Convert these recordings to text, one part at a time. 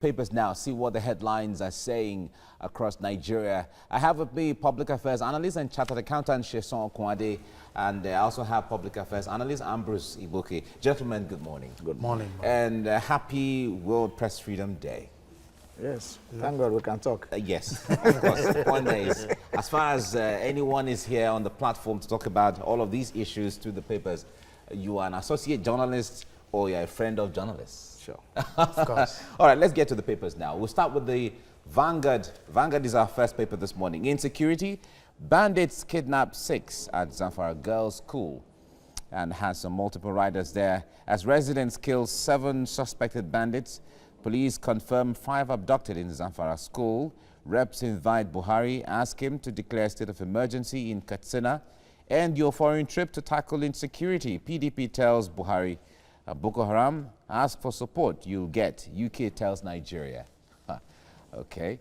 Papers now, see what the headlines are saying across Nigeria. I have with me public affairs analyst and chartered accountant Sheson Kwade, and I also have public affairs analyst Ambrose Iboke. Gentlemen, good morning. Good morning. And happy World Press Freedom Day. Yes, thank God we can talk. Yes, of course. The point is, as far as anyone is here on the platform to talk about all of these issues to the papers, you are an associate journalist or you're a friend of journalists. Sure, of course. All right, let's get to the papers now. We'll start with the Vanguard. Vanguard is our first paper this morning. Insecurity, bandits kidnap 6 at Zamfara Girls' School and has some multiple riders there. As residents kill 7 suspected bandits, police confirm 5 abducted in Zamfara school. Reps invite Buhari, ask him to declare a state of emergency in Katsina. End your foreign trip to tackle insecurity. PDP tells Buhari, Boko Haram, ask for support, you'll get. UK tells Nigeria. Okay.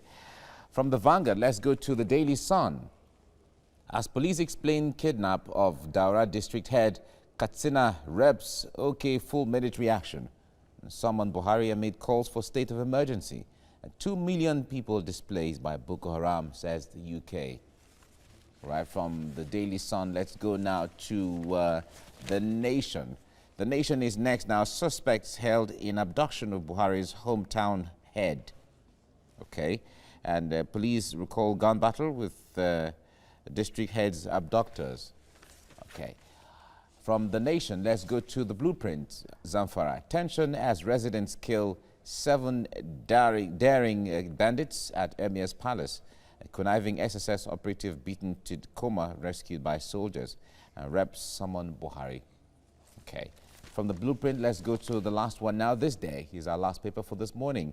From the Vanguard, let's go to the Daily Sun. As police explain kidnap of Daura district head, Katsina reps, okay, full military action. Summon Buhari amid calls for state of emergency. 2 million people displaced by Boko Haram, says the UK. Right, from the Daily Sun, let's go now to The Nation. The Nation is next now. Suspects held in abduction of Buhari's hometown head. Okay. And police recall gun battle with district head's abductors. Okay. From The Nation, let's go to The Blueprint. Zamfara. Tension as residents kill 7 daring bandits at Emir's Palace. A conniving SSS operative beaten to coma, rescued by soldiers. Reps summon Buhari. Okay. From The Blueprint, let's go to the last one now. This day is our last paper for this morning.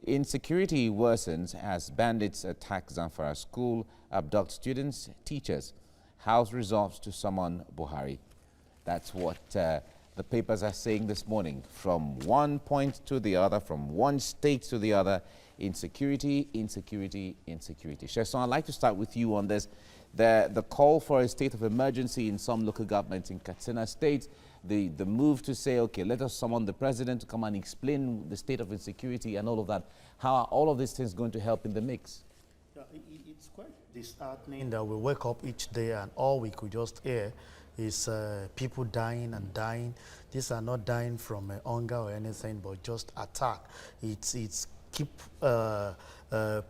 Insecurity worsens as bandits attack Zamfara school, abduct students, teachers. House resolves to summon Buhari. That's what the papers are saying this morning. From one point to the other, from one state to the other, insecurity, insecurity, insecurity. Sheson, I'd like to start with you on this. The call for a state of emergency in some local governments in Katsina State, the move to say, okay, let us summon the president to come and explain the state of insecurity and all of that. How are all of these things going to help in the mix? Yeah, it's quite disheartening that we wake up each day and all we could just hear is people dying and dying. These are not dying from hunger or anything, but just attack. It's keep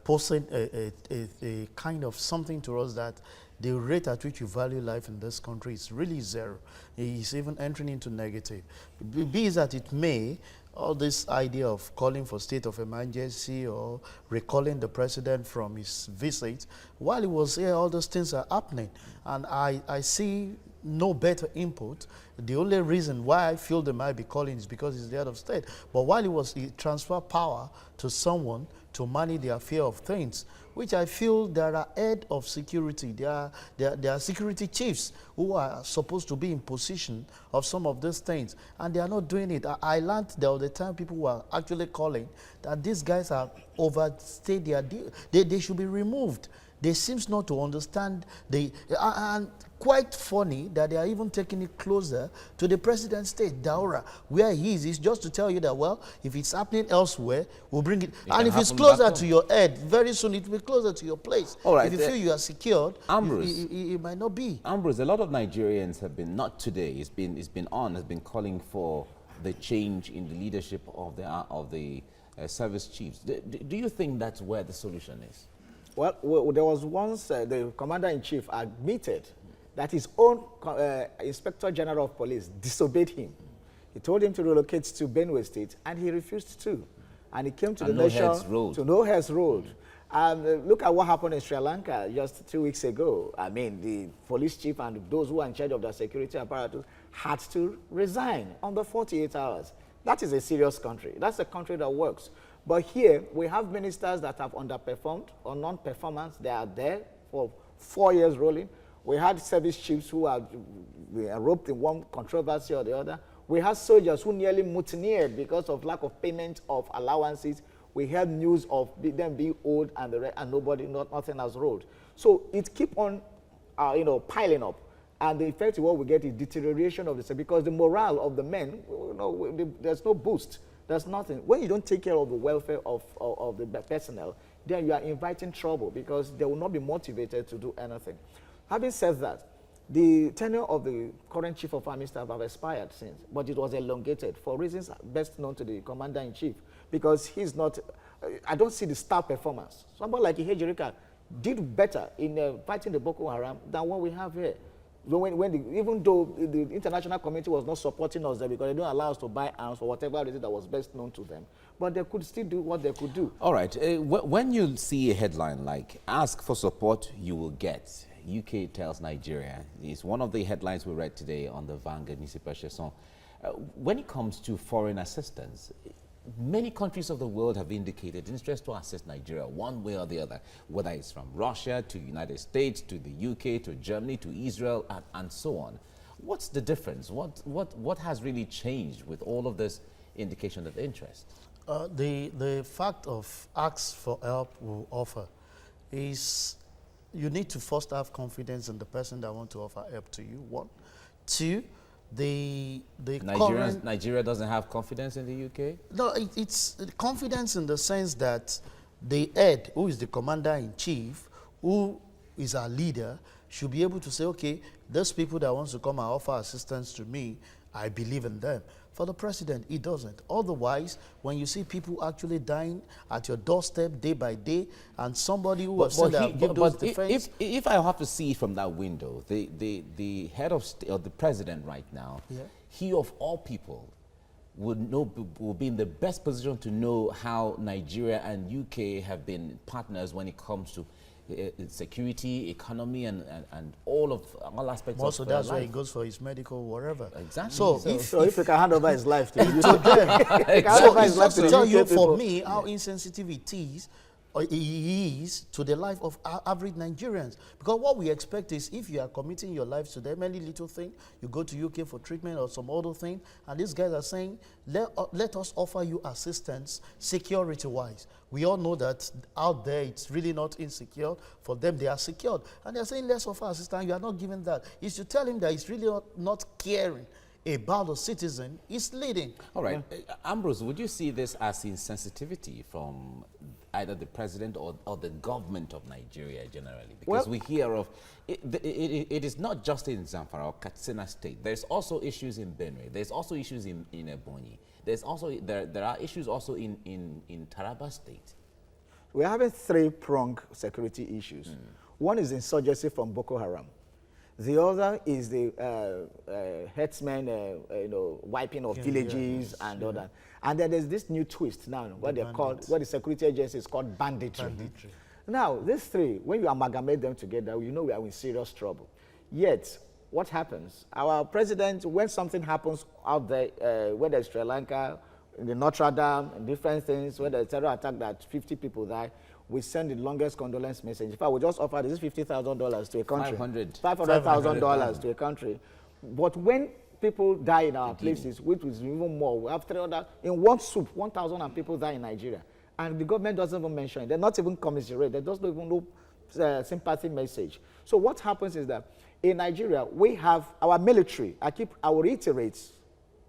posing a kind of something to us that the rate at which you value life in this country is really 0. It's even entering into negative. Be that it may, all this idea of calling for state of emergency or recalling the president from his visit, while he was here, all those things are happening. And I see no better input. The only reason why I feel they might be calling is because he's the head of state. But while he transferred power to someone to manage the affair of things, which I feel there are head of security, there are security chiefs who are supposed to be in position of some of these things, and they are not doing it. I learned the other time people were actually calling that these guys are overstayed their deal. They should be removed. They seem not to understand and quite funny that they are even taking it closer to the president's state, Daura, where he is. It's just to tell you that, well, if it's happening elsewhere, we'll bring it. And if it's closer to your head, very soon it will be closer to your place. All right, if you feel you are secured, Ambrose, it might not be. Ambrose, a lot of Nigerians have been, not today, has been calling for the change in the leadership of the service chiefs. Do you think that's where the solution is? Well, there was once the commander-in-chief admitted that his own Inspector General of Police disobeyed him. He told him to relocate to Benue State, and he refused to. And he came to the nation to no heads rolled. Look at what happened in Sri Lanka just 2 weeks ago. I mean, the police chief and those who are in charge of the security apparatus had to resign under 48 hours. That is a serious country. That's a country that works. But here, we have ministers that have underperformed or non-performance. They are there for 4 years rolling. We had service chiefs who are roped in one controversy or the other. We had soldiers who nearly mutineered because of lack of payment of allowances. We heard news of them being owed and nothing has rolled. So it keep on, piling up. And the effect of what we get is deterioration of the because the morale of the men, there's no boost. There's nothing. When you don't take care of the welfare of the personnel, then you are inviting trouble because they will not be motivated to do anything. Having said that, the tenure of the current Chief of Army Staff have expired since, but it was elongated for reasons best known to the Commander-in-Chief, because he's not, I don't see the star performance. Somebody like Ihejirika did better in fighting the Boko Haram than what we have here. Even though the international community was not supporting us there because they don't allow us to buy arms for whatever reason that was best known to them, but they could still do what they could do. All right. When you see a headline like "Ask for support, you will get," UK tells Nigeria. It's one of the headlines we read today on the Vanguard newspaper. When it comes to foreign assistance, many countries of the world have indicated interest to assist Nigeria one way or the other, whether it's from Russia to the United States, to the UK, to Germany, to Israel, and so on. What's the difference? What has really changed with all of this indication of interest? The fact of ask for help will offer is you need to first have confidence in the person that wants to offer help to you, one. Two, Nigeria doesn't have confidence in the UK? No, it's confidence in the sense that the head, who is the commander-in-chief, who is our leader, should be able to say, okay, those people that wants to come and offer assistance to me, I believe in them. For the president, he doesn't. Otherwise, when you see people actually dying at your doorstep day by day, and somebody who has said that give those defense... If I have to see it from that window, the head of state, or the president right now, he of all people would be in the best position to know how Nigeria and UK have been partners when it comes to security, economy, and all aspects also of that's life. why he goes for his medical whatever. Exactly. So if he can hand over his life to you, to them, so it's just to tell you people. for me how insensitive it is, or he is to the life of average Nigerians. Because what we expect is if you are committing your life to them, any little thing, you go to UK for treatment or some other thing, and these guys are saying, let us offer you assistance security-wise. We all know that out there it's really not insecure. For them, they are secured. And they're saying, let's offer assistance. You are not giving that. It's to tell him that he's really not caring about the citizen. He's leading. All right. Ambrose, would you see this as insensitivity from either the president or the government of Nigeria generally? Because we hear of, it is not just in Zamfara or Katsina State. There's also issues in Benue. There's also issues in Ebonyi. There's also, there are issues also in Taraba State. We're having three-pronged security issues. One is insurgency from Boko Haram. The other is the herdsmen, wiping of villages and all that. And then there's this new twist now, what the security agency is called banditry. Now, these three, when you amalgamate them together, you know we are in serious trouble. Yet, what happens? Our president, when something happens out there, whether it's Sri Lanka, in the Notre Dame, and different things, whether it's a terror attack that 50 people die, we send the longest condolence message. In fact, we just offered this $50,000 to a country. $500,000 to a country. But when people die in our places, which is even more, we have 300, in one soup, 1,000 people die in Nigeria. And the government doesn't even mention it. They're not even commiserate. They don't even know sympathy message. So what happens is that in Nigeria, we have our military. I will reiterate,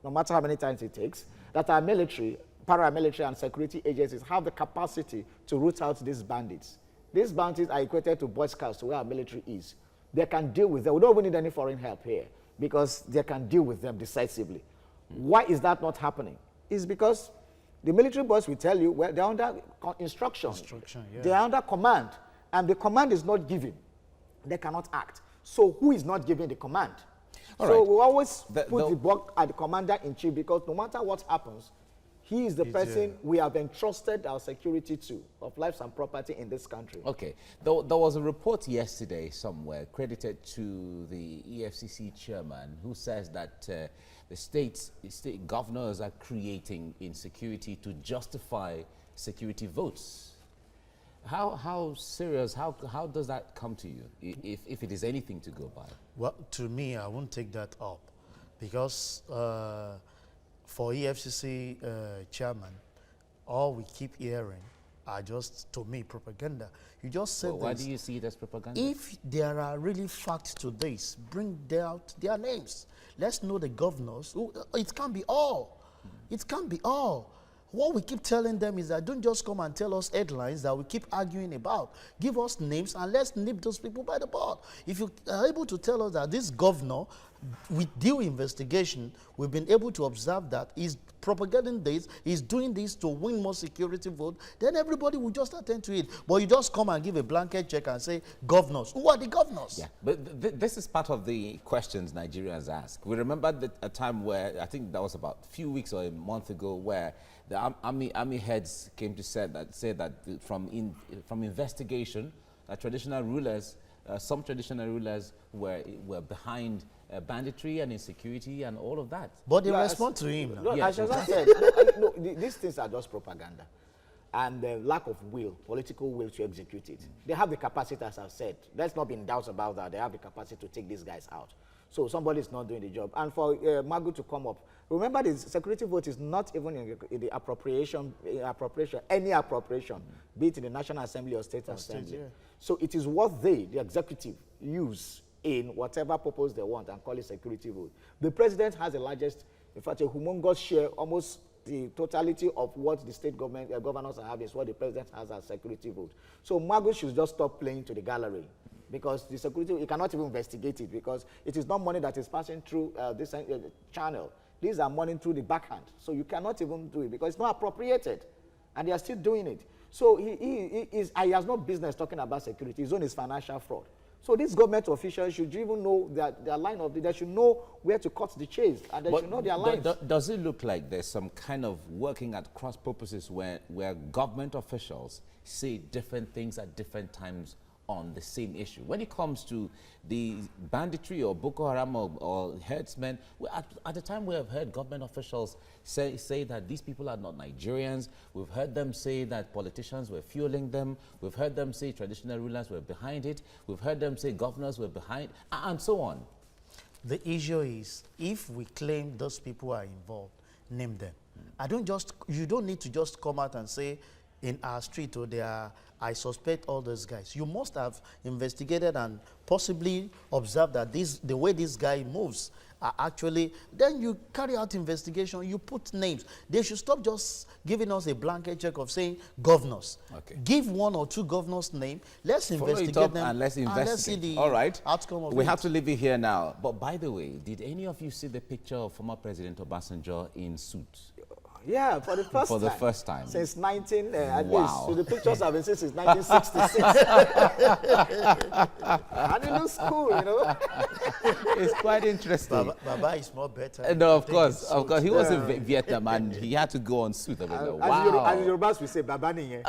no matter how many times it takes, that our military, paramilitary and security agencies have the capacity to root out these bandits. These bandits are equated to Boy Scouts, to where our military is. They can deal with them. We don't even need any foreign help here because they can deal with them decisively. Why is that not happening? It's because the military boys will tell you, well, they're under instruction. They're under command, and the command is not given. They cannot act. So who is not giving the command? So we always put the buck at the commander-in-chief because no matter what happens, he is the person we have entrusted our security to, of lives and property in this country. Okay. There was a report yesterday somewhere credited to the EFCC chairman who says that the state governors are creating insecurity to justify security votes. How serious, how does that come to you, if it is anything to go by? Well, to me, I won't take that up because for EFCC chairman, all we keep hearing are just, to me, propaganda. You just said why do you see it as propaganda? If there are really facts to this, bring out their names. Let's know the governors. It can't be all. It can't be all. What we keep telling them is that don't just come and tell us headlines that we keep arguing about. Give us names and let's nip those people by the bud. If you are able to tell us that this governor, with due investigation, we've been able to observe that he's propagating this, he's doing this to win more security vote, then everybody will just attend to it. But you just come and give a blanket check and say, governors. Who are the governors? Yeah, but this is part of the questions Nigerians ask. We remember a time where, I think that was about a few weeks or a month ago, where the army heads came to say that from investigation, traditional rulers, some traditional rulers were behind banditry and insecurity and all of that. But they respond to him. No, Yeah, as I said, these things are just propaganda and lack of will, political will to execute it. They have the capacity, as I've said. Let's not be in doubt about that. They have the capacity to take these guys out. So somebody is not doing the job. And for Magu to come up, remember the security vote is not even in the appropriation, any appropriation, be it in the National Assembly or State Assembly. Yeah. So it is what they, the executive, use in whatever purpose they want and call it security vote. The president has the largest, in fact, a humongous share, almost the totality of what the state government governors are having is what the president has as security vote. So Magu should just stop playing to the gallery, because the security, you cannot even investigate it, because it is not money that is passing through this channel. These are money through the backhand. So you cannot even do it because it's not appropriated, and they are still doing it. So he has no business talking about security. His own is financial fraud. So these government officials should even know that their line of, they should know where to cut the chase, and they should know their lines. Does it look like there's some kind of working at cross purposes where government officials say different things at different times on the same issue? When it comes to the banditry or Boko Haram or herdsmen, at the time we have heard government officials say that these people are not Nigerians. We've heard them say that politicians were fueling them. We've heard them say traditional rulers were behind it. We've heard them say governors were behind, and so on. The issue is, if we claim those people are involved, name them. You don't need to just come out and say, in our street, I suspect all those guys. You must have investigated and possibly observed that the way this guy moves are actually, then you carry out investigation, you put names. They should stop just giving us a blanket check of saying governors. Okay. Give one or two governors' name. Let's investigate them and let's see the all right. Outcome of it. We have to leave it here now. But by the way, did any of you see the picture of former President Obasanjo in suit? Yeah, for the first time. For the first time. Since 19, at Wow. least. So the pictures have been seen since 1966. And it looks cool, you know. It's quite interesting. Baba is more better. No, of course. He was in Vietnam and he had to go on suit. I was like, wow. As Yorubas, we say, Baba niye.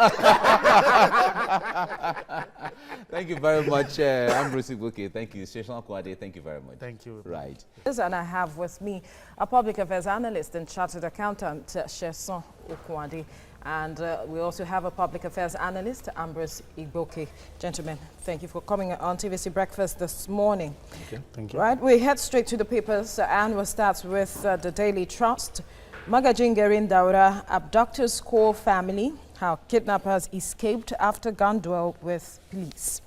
Thank you very much, Ambrose Ibuke. Thank you, Sheshan Kwade. Thank you very much. Thank you. Right. And I have with me a public affairs analyst and chartered accountant, Sheson Okwadi. And we also have a public affairs analyst, Ambrose Igboke. Gentlemen, thank you for coming on TVC Breakfast this morning. Okay. Thank you. Right, we head straight to the papers, and we'll start with the Daily Trust. Magajingerin Daura abductors call family, how kidnappers escaped after gun duel with police.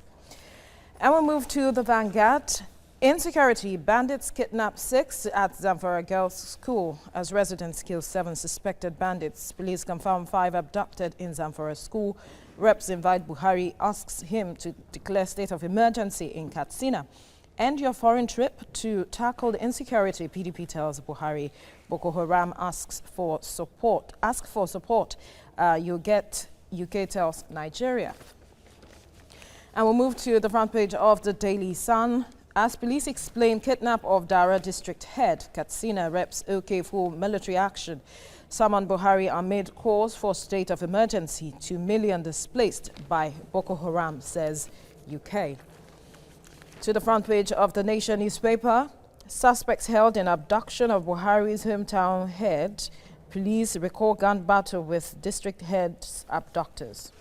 And we'll move to the Vanguard. Insecurity, bandits kidnap 6 at Zamfara Girls' School as residents kill 7 suspected bandits. Police confirm 5 abducted in Zamfara School. Reps invite Buhari, asks him to declare state of emergency in Katsina. End your foreign trip to tackle the insecurity, PDP tells Buhari. Boko Haram asks for support. UK tells Nigeria. And we'll move to the front page of the Daily Sun. As police explain kidnap of Dara district head, Katsina reps OK for military action. Saman Buhari amid calls for state of emergency. 2 million displaced by Boko Haram, says UK. To the front page of the Nation newspaper, suspects held in abduction of Buhari's hometown head. Police recall gun battle with district head's abductors.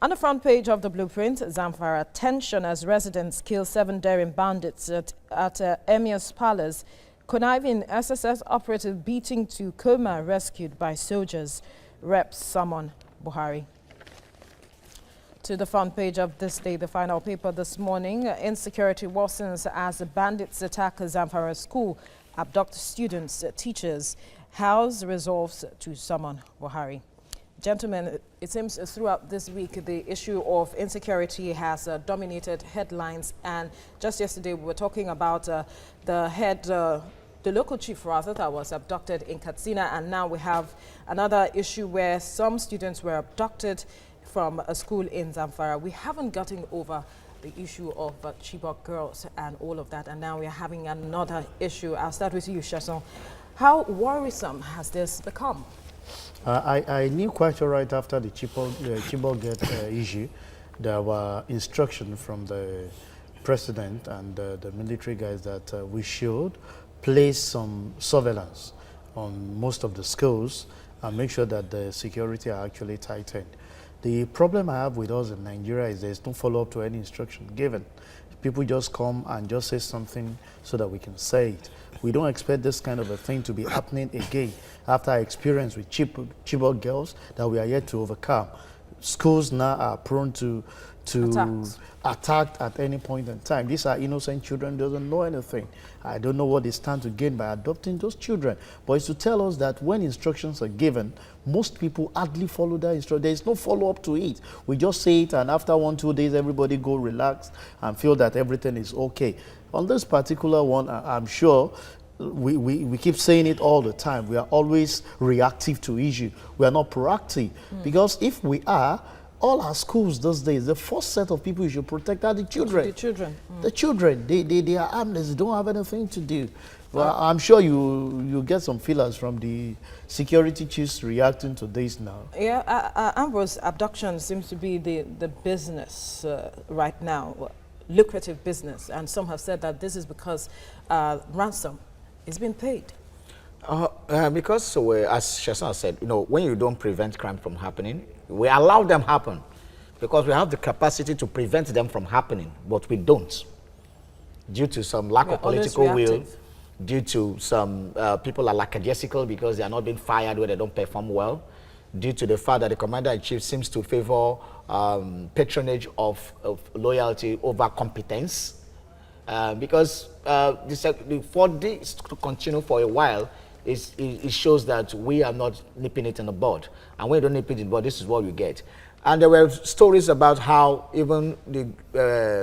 On the front page of the Blueprint, Zamfara tension as residents kill 7 daring bandits at Emir's Palace. Conniving SSS operative beating to coma rescued by soldiers. Reps summon Buhari. To the front page of This Day, the final paper this morning, insecurity worsens as the bandits attack Zamfara School, abduct students, teachers, House resolves to summon Buhari. Gentlemen, it seems throughout this week the issue of insecurity has dominated headlines, and just yesterday we were talking about the local chief rather that was abducted in Katsina, and now we have another issue where some students were abducted from a school in Zamfara. We haven't gotten over the issue of Chibok girls and all of that, and now we are having another issue. I'll start with you, Chasson. How worrisome has this become? I knew quite all right after the Chibok issue, there were instructions from the president and the military guys that we should place some surveillance on most of the schools and make sure that the security are actually tightened. The problem I have with us in Nigeria is there's no follow-up to any instruction given. People just come and just say something so that we can say it. We don't expect this kind of a thing to be happening again after our experience with Chibok girls that we are yet to overcome. Schools now are prone to attacked at any point in time. These are innocent children, doesn't know anything. I don't know what they stand to gain by adopting those children. But it's to tell us that when instructions are given, most people hardly follow that instruction. There is no follow-up to it. We just say it, and after 1-2 days, everybody go relax and feel that everything is okay. On this particular one, I'm sure we keep saying it all the time. We are always reactive to issue. We are not proactive. Because if we are, all our schools those days, the first set of people you should protect are the children. The children. The children. They are harmless. They don't have anything to do. Well, I'm sure you get some feelers from the security chiefs reacting to this now. Yeah, Ambrose, abduction seems to be the business right now, lucrative business. And some have said that this is because ransom is being paid. Because, as Chasson said, when you don't prevent crime from happening, we allow them happen because we have the capacity to prevent them from happening, but we don't. Due to some lack of political will, due to some people are lackadaisical because they are not being fired where they don't perform well, due to the fact that the commander-in-chief seems to favor patronage of loyalty over competence. Because for this to continue for a while, it shows that we are not nipping it in the bud. And when you don't nip it in the bud, this is what we get. And there were stories about how even the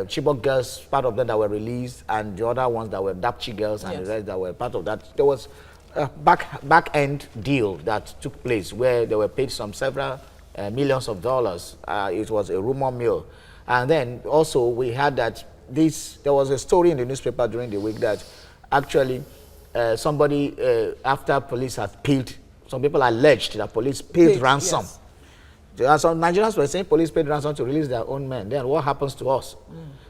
Chibok girls, part of them that were released, and the other ones that were Dapchi girls and the rest that were part of that, there was a back-end deal that took place where they were paid some several millions of dollars. It was a rumor mill. And then also we had that there was a story in the newspaper during the week that actually somebody, after police had paid, some people alleged that police paid ransom. Yes. There are some Nigerians were saying police paid ransom to release their own men. Then what happens to us?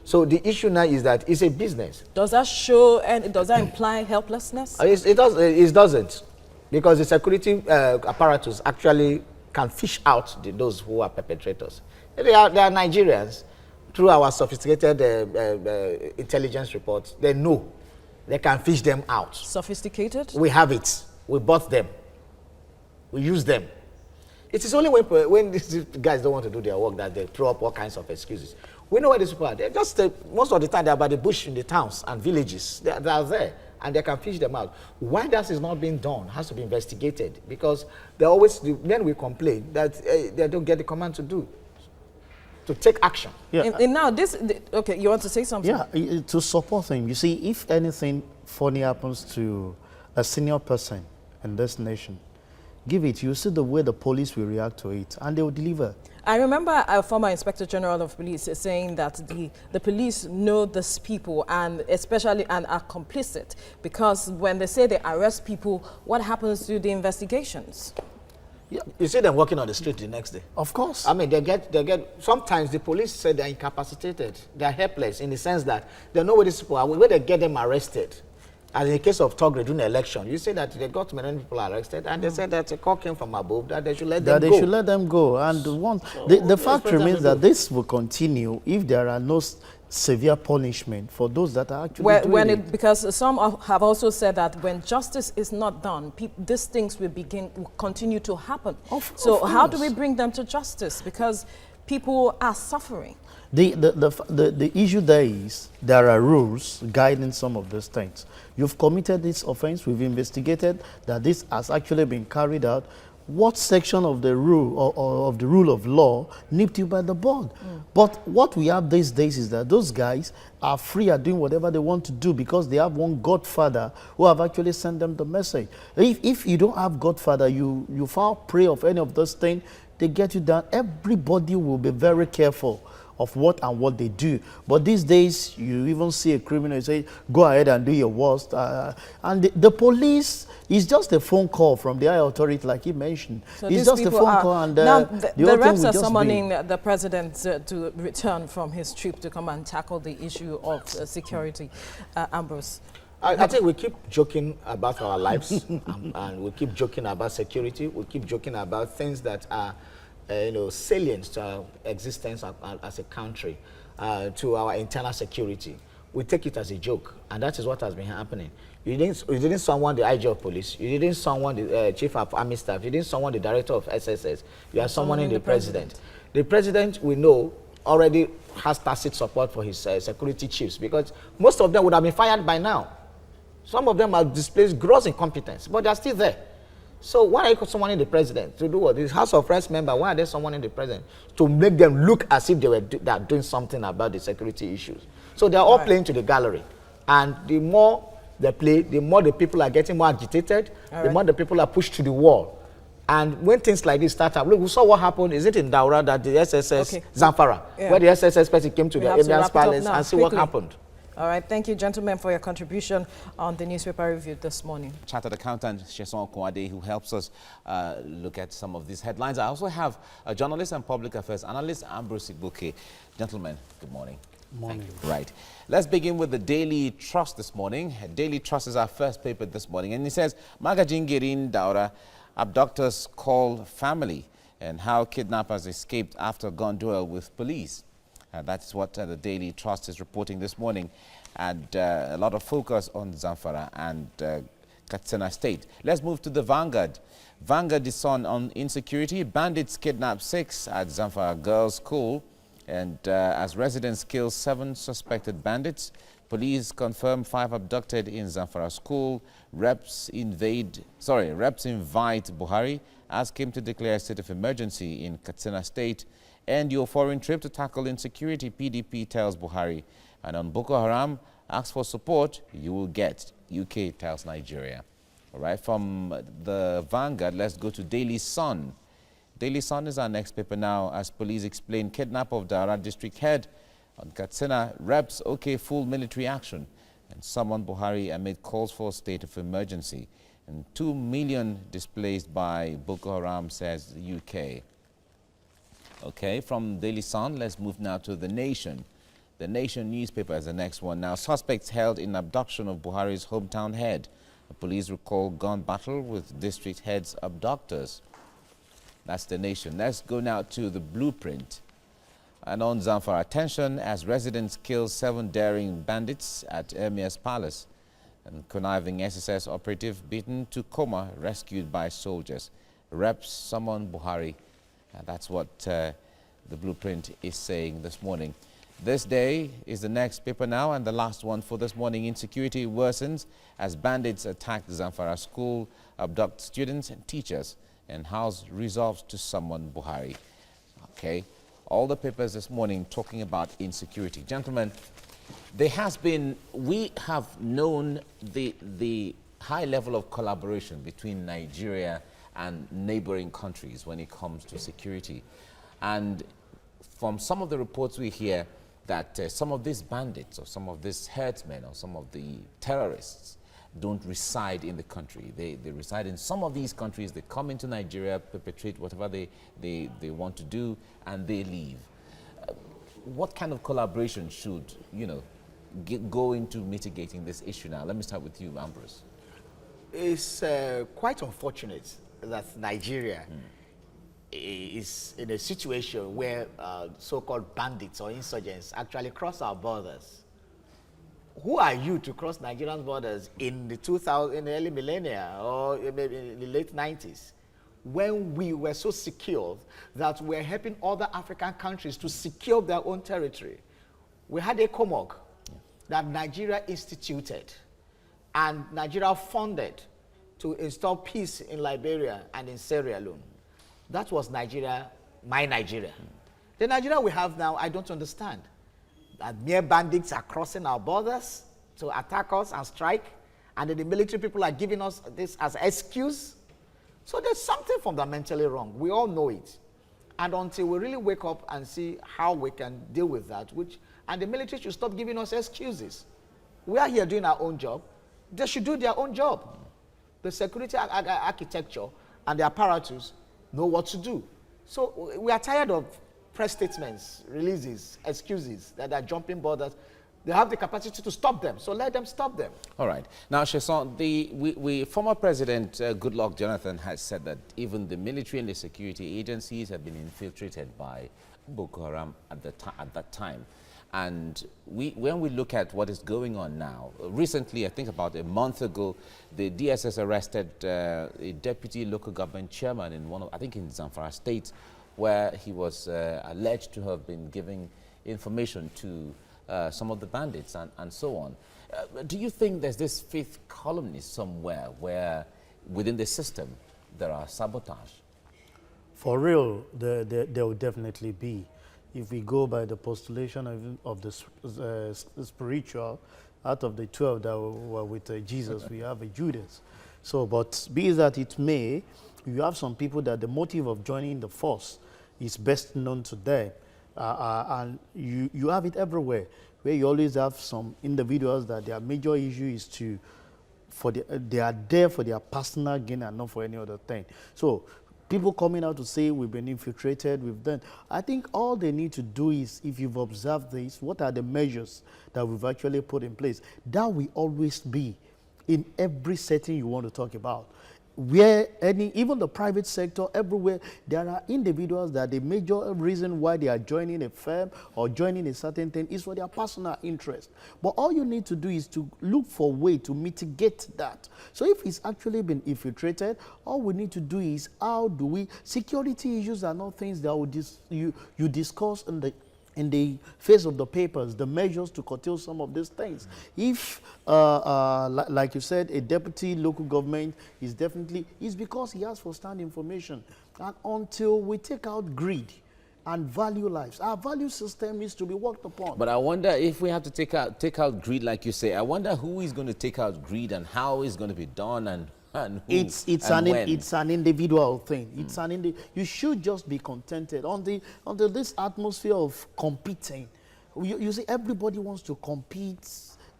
So the issue now is that it's a business. Does that show and does that imply helplessness? It doesn't, because the security apparatus actually can fish out those who are perpetrators. They are Nigerians. Through our sophisticated intelligence reports, they know. They can fish them out. Sophisticated? We have it. We bought them. We use them. It is only when these guys don't want to do their work that they throw up all kinds of excuses. We know where these people are. They're just, most of the time, they're by the bush in the towns and villages. They are there, and they can fish them out. Why that is not being done has to be investigated, because then we complain that they don't get the command to take action. Yeah. And now okay, you want to say something? Yeah, to support him. You see, if anything funny happens to a senior person in this nation, give it. You see the way the police will react to it, and they will deliver. I remember a former Inspector General of Police saying that the police know these people and are complicit, because when they say they arrest people, what happens to the investigations? Yeah. You see them walking on the street the next day. Of course. I mean, they get, sometimes the police say they're incapacitated. They're helpless in the sense that they know where these people are, where they get them arrested. As in the case of Togre during the election, you say that they got many people arrested, and they said that a call came from above, that they should let them go. They should let them go. And the fact remains that this will continue if there are no severe punishment for those that are actually doing it. Because some have also said that when justice is not done, these things will continue to happen. So how do we bring them to justice? Because people are suffering. The issue there is there are rules guiding some of these things. You've committed this offense. We've investigated that this has actually been carried out. What section of the rule or of the rule of law nipped you by the bud? But what we have these days is that those guys are free at doing whatever they want to do because they have one godfather who have actually sent them the message. If you don't have godfather, you fall prey of any of those things, they get you down. Everybody will be very careful of what they do. But these days, you even see a criminal say, go ahead and do your worst. And the police is just a phone call from the higher authority, like he mentioned. So it's just a phone call. And now the reps are summoning the president to return from his trip to come and tackle the issue of security. Ambrose. I think we keep joking about our lives and we keep joking about security. We keep joking about things that are salient to our existence as a country, to our internal security. We take it as a joke, and that is what has been happening. You didn't summon the IG of police, you didn't summon the chief of army staff, you didn't summon the director of SSS, you are summoning the president. The president, we know, already has tacit support for his security chiefs, because most of them would have been fired by now. Some of them have displayed gross incompetence, but they are still there. So why are you summoning the president? To do what? This House of Reps member, why are they summoning the president? To make them look as if they are doing something about the security issues. So they are all playing to the gallery. And the more they play, the more the people are getting more agitated, the more the people are pushed to the wall. And when things like this start up, look, we saw what happened. Is it in Daura that the SSS, Zamfara, where the SSS person came to the Emir's Palace and see what happened? All right, thank you, gentlemen, for your contribution on the newspaper review this morning. Chartered accountant Sheson Kwade, who helps us look at some of these headlines. I also have a journalist and public affairs analyst, Ambrose Igboke. Gentlemen, good morning. Morning. Right. Let's begin with the Daily Trust this morning. Daily Trust is our first paper this morning, and it says, Magajingirin Daura, abductors call family, and how kidnappers escaped after gun duel with police. That's what the Daily Trust is reporting this morning, and a lot of focus on Zamfara and Katsina State. Let's move to the Vanguard. Vanguard is on insecurity. Bandits kidnap 6 at Zamfara Girls' School, and as residents kill 7 suspected bandits. Police confirm 5 abducted in Zamfara School. Reps invite Buhari, ask him to declare a state of emergency in Katsina State. End your foreign trip to tackle insecurity, PDP tells Buhari. And on Boko Haram, ask for support, you will get, UK tells Nigeria. All right, from the Vanguard, let's go to Daily Sun. Daily Sun is our next paper now, as police explain kidnap of Dara district head. On Katsina, reps full military action, and summon Buhari amid calls for a state of emergency. And 2 million displaced by Boko Haram, says the UK. Okay, from Daily Sun, let's move now to The Nation. The Nation newspaper is the next one. Now, suspects held in abduction of Buhari's hometown head. The police recall gun battle with district head's abductors. That's The Nation. Let's go now to The Blueprint. And on Zamfara, attention as residents kill 7 daring bandits at Emir's Palace. And conniving SSS operative beaten to coma, rescued by soldiers. Reps summon Buhari. And that's what the Blueprint is saying this morning. This day is the next paper now, and the last one for this morning. Insecurity worsens as bandits attack Zamfara School, abduct students and teachers, and House resolves to summon Buhari. Okay, all the papers this morning talking about insecurity. Gentlemen, we have known the high level of collaboration between Nigeria and neighboring countries when it comes to security. And from some of the reports we hear that some of these bandits or some of these herdsmen or some of the terrorists don't reside in the country. They reside in some of these countries. They come into Nigeria, perpetrate whatever they want to do, and they leave. What kind of collaboration should, go into mitigating this issue now? Let me start with you, Ambrose. It's quite unfortunate that Nigeria is in a situation where so-called bandits or insurgents actually cross our borders. Who are you to cross Nigerian borders in the early millennia or maybe in the late 90s? when we were so secure that we're helping other African countries to secure their own territory. We had a COMOG that Nigeria instituted and Nigeria funded to install peace in Liberia and in Sierra Leone. That was Nigeria, my Nigeria. The Nigeria we have now, I don't understand. That mere bandits are crossing our borders to attack us and strike, and then the military people are giving us this as excuse. So there's something fundamentally wrong. We all know it. And until we really wake up and see how we can deal with that, and the military should stop giving us excuses. We are here doing our own job. They should do their own job. The security architecture and the apparatus know what to do. So we are tired of press statements, releases, excuses that are jumping borders. They have the capacity to stop them, so let them stop them. All right. Now, Sheson, former President Goodluck Jonathan has said that even the military and the security agencies have been infiltrated by Boko Haram at that time. And when we look at what is going on now, recently, I think about a month ago, the DSS arrested a deputy local government chairman in I think in Zamfara State, where he was alleged to have been giving information to some of the bandits and so on. Do you think there's this fifth columnist somewhere where within the system there are sabotage? For real, there will definitely be. If we go by the postulation of the spiritual, out of the 12 that were with Jesus, we have a Judas. So, but be that it may, you have some people that the motive of joining the force is best known to them. And you have it everywhere, where you always have some individuals that their major issue is they are there for their personal gain and not for any other thing. So people coming out to say we've been infiltrated, we've done. I think all they need to do is, if you've observed this, what are the measures that we've actually put in place? That will always be in every setting you want to talk about. Where even the private sector, everywhere, there are individuals that the major reason why they are joining a firm or joining a certain thing is for their personal interest. But all you need to do is to look for a way to mitigate that. So if it's actually been infiltrated, all we need to do is security issues are not things that you discuss in the face of the papers, the measures to curtail some of these things. If, like you said, a deputy local government is because he has first-hand information. And until we take out greed and value lives, our value system needs to be worked upon. But I wonder if we have to take out greed, like you say, I wonder who is going to take out greed and how it's going to be done and who it's an individual thing. You should just be contented under this atmosphere of competing. You see, everybody wants to compete,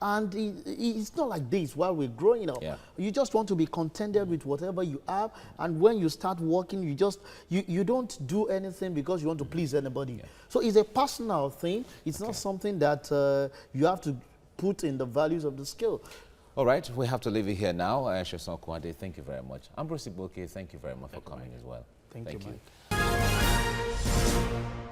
and it's not like this while we're growing up. Yeah. You just want to be contented with whatever you have, and when you start working, you don't do anything because you want to please anybody. Yeah. So it's a personal thing. It's not something that you have to put in the values of the skill. All right, we have to leave it here now. Sheson Kwade, thank you very much. Ambrose Iboke, thank you very much for coming as well. Thank you. Mike.